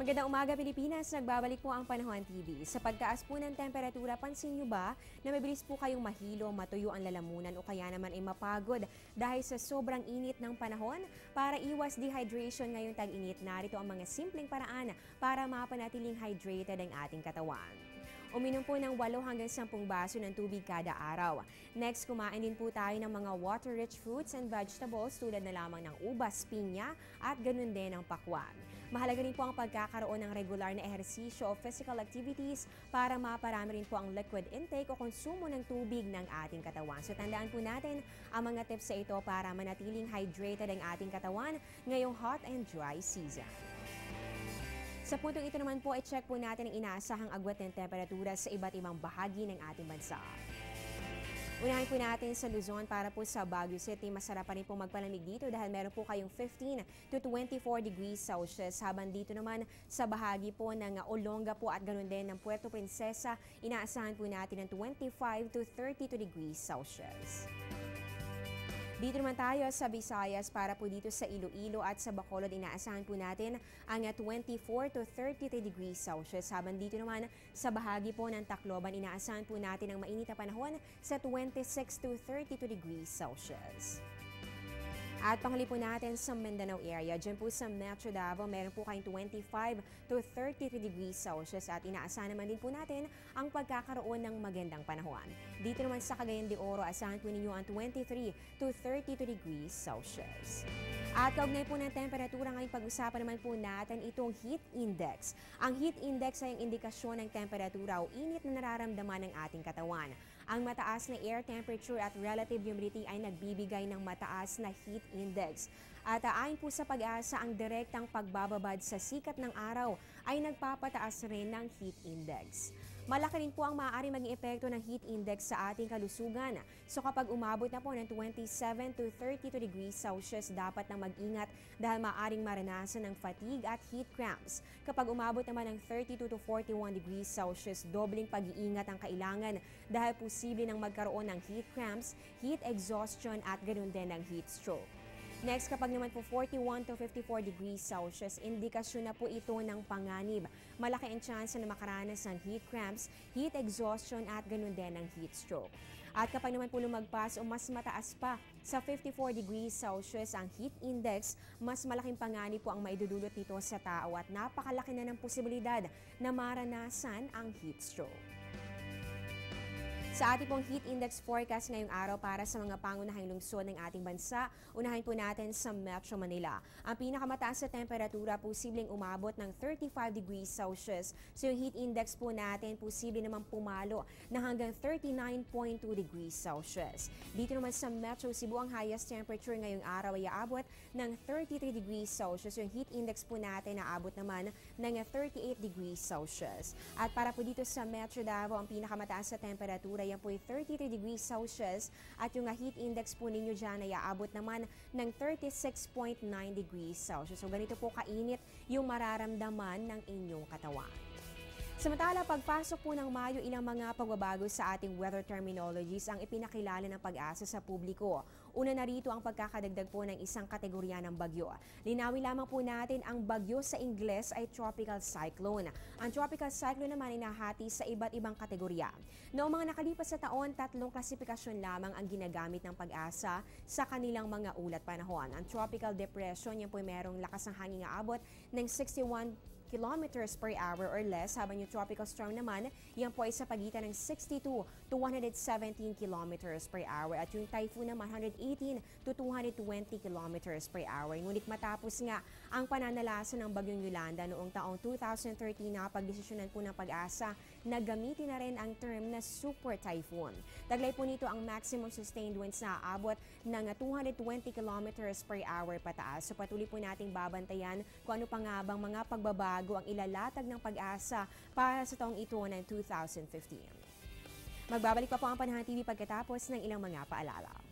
Magandang umaga Pilipinas, nagbabalik po ang Panahon TV. Sa pagtaas po ng temperatura, pansin nyo ba na mabilis po kayong mahilo, matuyo ang lalamunan o kaya naman ay mapagod dahil sa sobrang init ng panahon? Para iwas dehydration ngayong tag-init, narito ang mga simpleng paraan para mapanatiling hydrated ang ating katawan. Uminom po ng 8 hanggang 10 baso ng tubig kada araw. Next, kumain din po tayo ng mga water-rich fruits and vegetables tulad na lamang ng ubas, pinya at ganun din ang pakwan. Mahalaga rin po ang pagkakaroon ng regular na ehersisyo o physical activities para maparami rin po ang liquid intake o konsumo ng tubig ng ating katawan. So tandaan po natin ang mga tips sa ito para manatiling hydrated ang ating katawan ngayong hot and dry season. Sa puntong ito naman po, i-check po natin ang inaasahang agwat ng temperatura sa iba't ibang bahagi ng ating bansa. Unahin po natin sa Luzon. Para po sa Baguio City, masarap pa rin po magpalamig dito dahil meron po kayong 15 to 24 degrees Celsius. Habang dito naman sa bahagi po ng Olonga po at ganoon din ng Puerto Princesa, inaasahan po natin ng 25 to 32 degrees Celsius. Dito naman tayo sa Visayas. Para po dito sa Iloilo at sa Bacolod, inaasahan po natin ang 24 to 33 degrees Celsius. Habang dito naman sa bahagi po ng Tacloban, inaasahan po natin ang mainit na panahon sa 26 to 32 degrees Celsius. At panghuli po natin sa Mindanao area, dyan po sa Metro Davao, meron po kayong 25 to 33 degrees Celsius at inaasahan naman din po natin ang pagkakaroon ng magandang panahon. Dito naman sa Cagayan de Oro, asahan po ninyo ang 23 to 32 degrees Celsius. At kaugnay po ng temperatura, ngayong pag-usapan naman po natin itong heat index. Ang heat index ay ang indikasyon ng temperatura o init na nararamdaman ng ating katawan. Ang mataas na air temperature at relative humidity ay nagbibigay ng mataas na heat index. At ayon po sa Pag-asa, ang direktang pagbababad sa sikat ng araw ay nagpapataas rin ng heat index. Malaki rin po ang maaaring maging epekto ng heat index sa ating kalusugan. So kapag umabot na po ng 27 to 32 degrees Celsius, dapat nang mag-ingat dahil maaaring maranasan ng fatigue at heat cramps. Kapag umabot naman ng 32 to 41 degrees Celsius, dobling pag-iingat ang kailangan dahil posible nang magkaroon ng heat cramps, heat exhaustion at ganoon din ng heat stroke. Next, kapag naman po 41 to 54 degrees Celsius, indikasyon na po ito ng panganib. Malaki ang chance na makaranas ng heat cramps, heat exhaustion at ganun din ng heat stroke. At kapag naman po lumagpas o mas mataas pa sa 54 degrees Celsius ang heat index, mas malaking panganib po ang maidudulot nito sa tao at napakalaki na ng posibilidad na maranasan ang heat stroke. Sa ating pong heat index forecast ngayong araw para sa mga pangunahing lungsod ng ating bansa, unahin po natin sa Metro Manila. Ang pinakamataas sa temperatura, posibleng umabot ng 35 degrees Celsius. So yung heat index po natin, posible naman pumalo na hanggang 39.2 degrees Celsius. Dito naman sa Metro Cebu, ang highest temperature ngayong araw ay aabot ng 33 degrees Celsius. Yung heat index po natin aabot naman ng 38 degrees Celsius. At para po dito sa Metro Davao, ang pinakamataas sa temperatura yan po ay 33 degrees Celsius at yung heat index po ninyo dyan ay aabot naman ng 36.9 degrees Celsius. So ganito po kainit yung mararamdaman ng inyong katawan. Samantala, pagpasok po ng Mayo, ilang mga pagbabago sa ating weather terminologies ang ipinakilala ng Pag-asa sa publiko. Una na rito ang pagkakadagdag po ng isang kategorya ng bagyo. Linawin lamang po natin, ang bagyo sa Ingles ay tropical cyclone. Ang tropical cyclone naman ay nahati sa iba't ibang kategorya. Noong mga nakalipas sa taon, 3 klasifikasyon lamang ang ginagamit ng Pag-asa sa kanilang mga ulat panahon. Ang tropical depression, yan po ay merong lakas ng hangin na abot ng 61 kilometers per hour or less, habang yung tropical storm naman, yan po ay sa pagitan ng 62 to 117 kilometers per hour at yung typhoon naman 118 to 220 kilometers per hour. Ngunit matapos nga ang pananalasan ng bagyong Yolanda noong taong 2013, napagdesisyonan po ng Pag-asa na gamitin na rin ang term na super typhoon. Taglay po nito ang maximum sustained winds na aabot ng 220 kilometers per hour pataas. So patuloy po nating babantayan kung ano pa nga bang mga pagbabago ang ilalatag ng Pag-asa para sa taong ito ng 2015. Magbabalik pa po ang Panahon TV pagkatapos ng ilang mga paalala.